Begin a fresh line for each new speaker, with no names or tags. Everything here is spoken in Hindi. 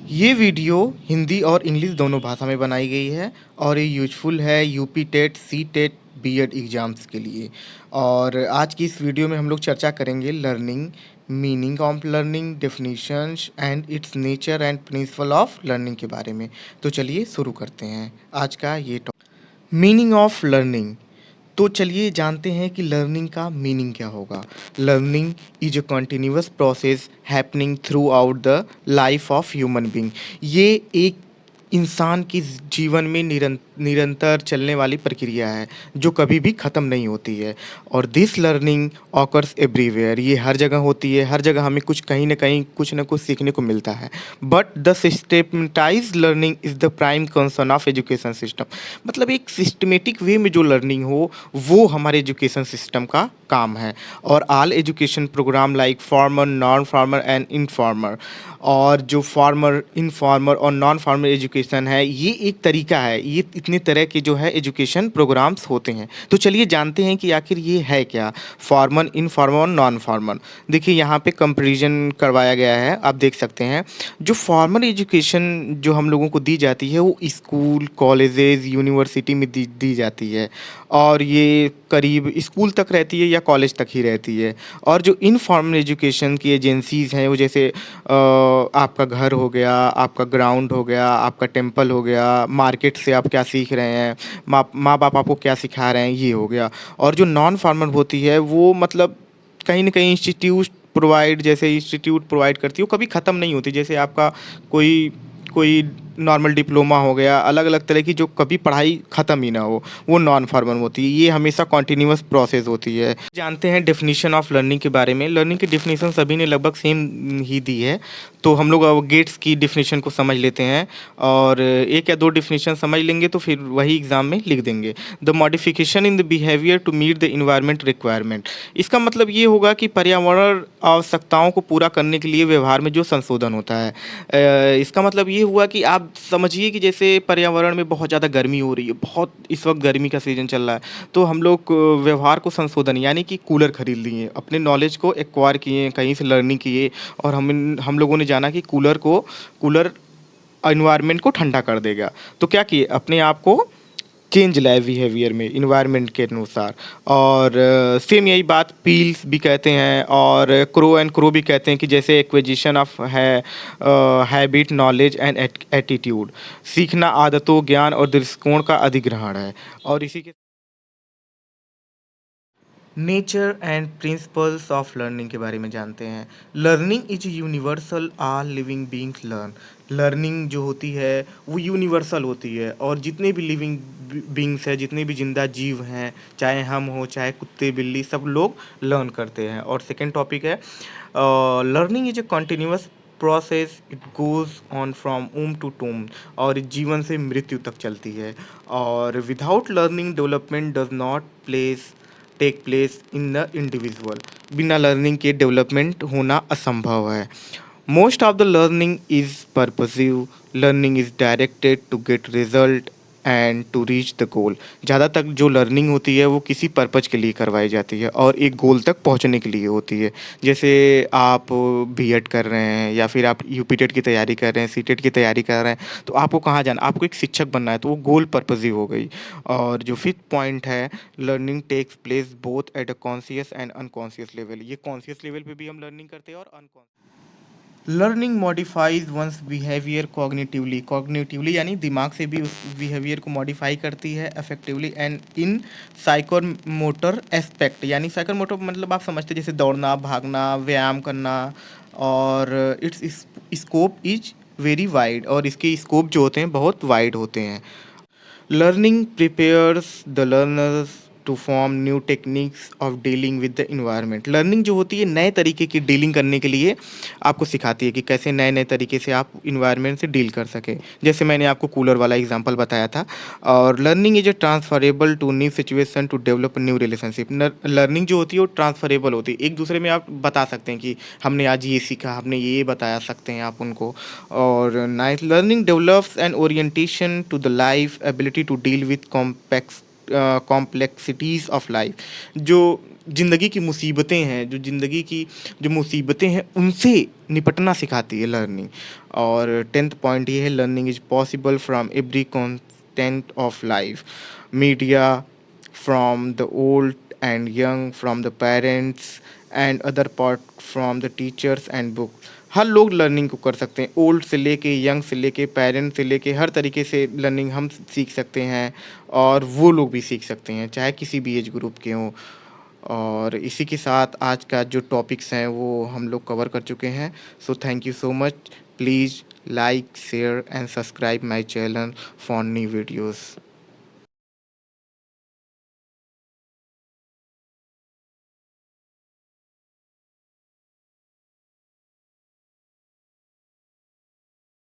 ये वीडियो हिंदी और इंग्लिश दोनों भाषा में बनाई गई है और ये यूज़फुल है UP TET, C TET, B Ed exams के लिए। और आज की इस वीडियो में हम लोग चर्चा करेंगे learning, meaning of learning, definitions and it's nature and principle of learning के बारे में। तो चलिए शुरू करते हैं आज का ये टॉपिक। Meaning of learning. तो चलिए जानते हैं कि लर्निंग का मीनिंग क्या होगा। Learning is a continuous process happening through out the life of human being. ये एक इंसान के जीवन में निरंतर चलने वाली प्रक्रिया है जो कभी भी ख़त्म नहीं होती है। और दिस लर्निंग ऑकर्स एवरीवेयर। ये हर जगह होती है, हर जगह हमें कुछ कहीं ना कहीं कुछ ना कुछ सीखने को मिलता है। But the systematise learning is the prime concern of education system. मतलब एक सिस्टमेटिक वे में जो लर्निंग हो वो हमारे एजुकेशन सिस्टम का काम है। और all education program like formal, non formal and informal, और जो फार्मर, इनफॉर्मर और नॉन फार्मर एजुकेशन है, ये एक तरीका है। ये इतने तरह के जो है एजुकेशन प्रोग्राम्स होते हैं। तो चलिए जानते हैं कि आखिर ये है क्या, फार्मर, इनफॉर्मर और नॉन फार्मर। देखिए यहाँ पे कंपैरिजन करवाया गया है, आप देख सकते हैं। जो फॉर्मल एजुकेशन जो हम लोगों को दी जाती है वो स्कूल, कॉलेजेस, यूनिवर्सिटी में दी जाती है। और ये करीब स्कूल तक रहती है या कॉलेज तक ही रहती है। और जो इनफॉर्मल एजुकेशन की एजेंसीज़ हैं वो जैसे आपका घर हो गया, आपका ग्राउंड हो गया, आपका टेम्पल हो गया, मार्केट से आप क्या सीख रहे हैं, माँ बाप आपको क्या सिखा रहे हैं, ये हो गया। और जो नॉन फॉर्मल होती है वो मतलब कहीं न कहीं इंस्टीट्यूट प्रोवाइड करती है, वो कभी ख़त्म नहीं होती। जैसे आपका कोई कोई नॉर्मल डिप्लोमा हो गया, अलग-अलग तरह की जो कभी पढ़ाई ख़त्म ही ना हो, वो नॉन फॉर्मल होती है। ये हमेशा कॉन्टिन्यूअस प्रोसेस होती है। जानते हैं डेफिनिशन ऑफ लर्निंग के बारे में। लर्निंग की डेफिनिशन सभी ने लगभग सेम ही दी है। तो हम लोग अब गेट्स की डेफिनेशन को समझ लेते हैं, और एक या दो डेफिनेशन समझ लेंगे तो फिर वही एग्ज़ाम में लिख देंगे। The modification in the behaviour to meet the environment requirement. इसका मतलब ये होगा कि पर्यावरण आवश्यकताओं को पूरा करने के लिए व्यवहार में जो संशोधन होता है। इसका मतलब ये हुआ कि आप समझिए कि जैसे पर्यावरण में बहुत ज़्यादा गर्मी हो रही है, बहुत इस वक्त गर्मी का सीज़न चल रहा है, तो हम लोग व्यवहार को संशोधन यानी कि कूलर खरीद लिए, अपने नॉलेज को एक्वायर किए, कहीं से लर्निंग किए, और हम लोगों ने जाना कि कूलर एनवायरनमेंट को ठंडा कर देगा। तो क्या किए, अपने आप को चेंज लाए बिहेवियर में एनवायरनमेंट के अनुसार। और सेम यही बात पील्स भी कहते हैं और क्रो एंड क्रो भी कहते हैं कि जैसे एक्विजिशन ऑफ है हैबिट, नॉलेज एंड एटीट्यूड। सीखना आदतों, ज्ञान और दृष्टिकोण का अधिग्रहण है। और इसी के nature and principles of learning के बारे में जानते हैं। Learning is universal, all living beings learn. Learning जो होती है वो यूनिवर्सल होती है, और जितने भी लिविंग बीइंग्स हैं, जितने भी जिंदा जीव हैं, चाहे हम हो चाहे कुत्ते बिल्ली, सब लोग लर्न करते हैं। और सेकंड टॉपिक है learning is a continuous process, it goes on from womb to tomb. और जीवन से मृत्यु तक चलती है। और without learning development does not take place in the individual. बिना लर्निंग के डेवलपमेंट होना असंभव है। Most of the learning is purposive. Learning is directed to get result and to reach the goal. ज़्यादातर जो लर्निंग होती है वो किसी पर्पज़ के लिए करवाई जाती है और एक गोल तक पहुंचने के लिए होती है। जैसे आप बीएड कर रहे हैं या फिर आप यूपी टेट की तैयारी कर रहे हैं, सी टेट की तैयारी कर रहे हैं, तो आपको कहाँ जाना, आपको एक शिक्षक बनना है, तो वो गोल पर्पज़िव हो गई। और जो फिफ्थ पॉइंट है, learning takes place both at a conscious and unconscious level. ये कॉन्शियस लेवल पे भी हम लर्निंग करते हैं और unconscious. Learning modifies one's behaviour cognitively यानी दिमाग से भी उस बिहेवियर को मॉडिफाई करती है effectively and in psychomotor aspect. यानी साइकोमोटर मतलब आप समझते हैं जैसे दौड़ना, भागना, व्यायाम करना। और it's scope is very wide, और इसके स्कोप जो होते हैं बहुत वाइड होते हैं। Learning prepares the learners to form new techniques of dealing with the environment. Learning जो होती है नए तरीके की डीलिंग करने के लिए आपको सिखाती है कि कैसे नए नए तरीके से आप इन्वायरमेंट से डील कर सकें। जैसे मैंने आपको कूलर वाला एग्जांपल बताया था। और learning is a transferable to new situation to develop new relationship. Learning जो होती है वो ट्रांसफरेबल होती है, एक दूसरे में आप बता सकते हैं कि हमने आज ये सीखा, हमने ये बताया सकते हैं आप उनको। और ninth, learning develops an orientation to the life, ability to deal with complex complexities of life. जो ज़िंदगी की मुसीबतें हैं, जो मुसीबतें हैं, उनसे निपटना सिखाती है लर्निंग। और 10th पॉइंट ये है, learning is possible from every content of life. Media, from the old and young, from the parents and other part, from the teachers and book. हर लोग लर्निंग को कर सकते हैं, ओल्ड से लेके, यंग से लेके, पेरेंट्स से लेके, हर तरीके से लर्निंग हम सीख सकते हैं। और वो लोग भी सीख सकते हैं, चाहे किसी भी एज ग्रुप के हों। और इसी के साथ आज का जो टॉपिक्स हैं वो हम लोग कवर कर चुके हैं। So thank you so much. Please like, share and subscribe my channel for new videos.